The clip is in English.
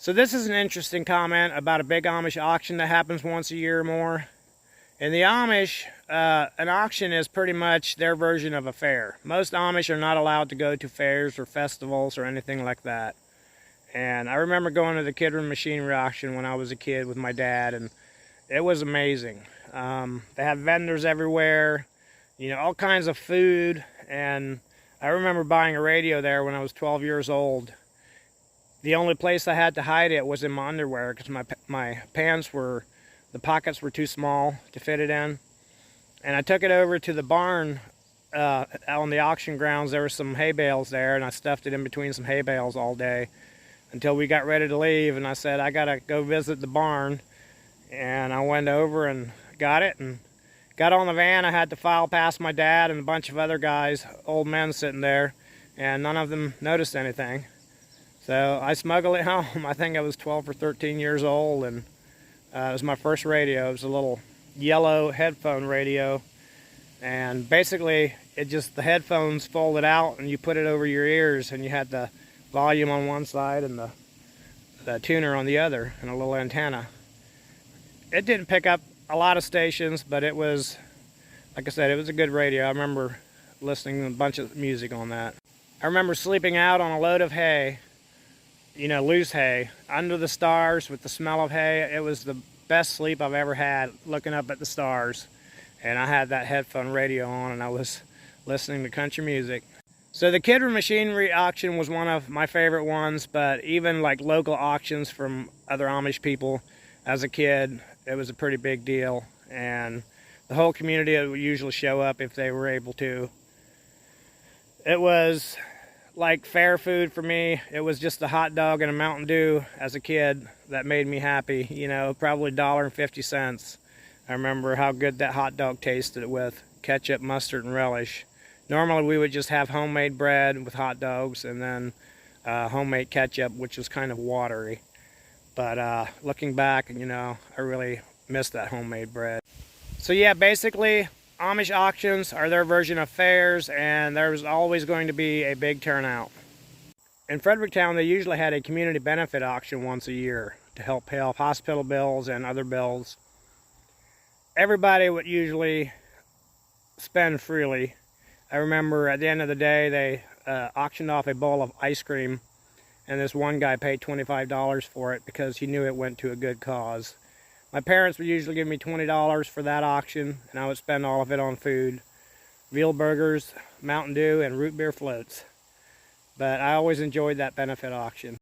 So this is an interesting comment about a big Amish auction that happens once a year or more. In the Amish, an auction is pretty much their version of a fair. Most Amish are not allowed to go to fairs or festivals or anything like that. And I remember going to the Kidron Machinery Auction when I was a kid with my dad, and it was amazing. They have vendors everywhere, you know, all kinds of food. And I remember buying a radio there when I was 12 years old. The only place I had to hide it was in my underwear because my pants were, the pockets were too small to fit it in. And I took it over to the barn on the auction grounds. There were some hay bales there, and I stuffed it in between some hay bales all day until we got ready to leave. And I said, I gotta go visit the barn. And I went over and got it and got on the van. I had to file past my dad and a bunch of other guys, old men sitting there, and none of them noticed anything. So I smuggled it home. I think I was 12 or 13 years old, and it was my first radio. It was a little yellow headphone radio, and basically the headphones folded out and you put it over your ears, and you had the volume on one side and the tuner on the other, and a little antenna. It didn't pick up a lot of stations, but it was, like I said, it was a good radio. I remember listening to a bunch of music on that. I remember sleeping out on a load of hay, you know, loose hay, under the stars with the smell of hay. It was the best sleep I've ever had, looking up at the stars. And I had that headphone radio on, and I was listening to country music. So the Kidron Machinery Auction was one of my favorite ones, but even like local auctions from other Amish people, as a kid, it was a pretty big deal. And the whole community would usually show up if they were able to. It was like fair food for me. It was just a hot dog and a Mountain Dew as a kid that made me happy. You know, probably $1.50. I remember how good that hot dog tasted with ketchup, mustard, and relish. Normally we would just have homemade bread with hot dogs and then homemade ketchup, which was kind of watery. But looking back, you know, I really miss that homemade bread. So yeah, basically Amish auctions are their version of fairs, and there's always going to be a big turnout. In Fredericktown, they usually had a community benefit auction once a year to help pay off hospital bills and other bills. Everybody would usually spend freely. I remember at the end of the day, they auctioned off a bowl of ice cream, and this one guy paid $25 for it because he knew it went to a good cause. My parents would usually give me $20 for that auction, and I would spend all of it on food. Veal burgers, Mountain Dew, and root beer floats. But I always enjoyed that benefit auction.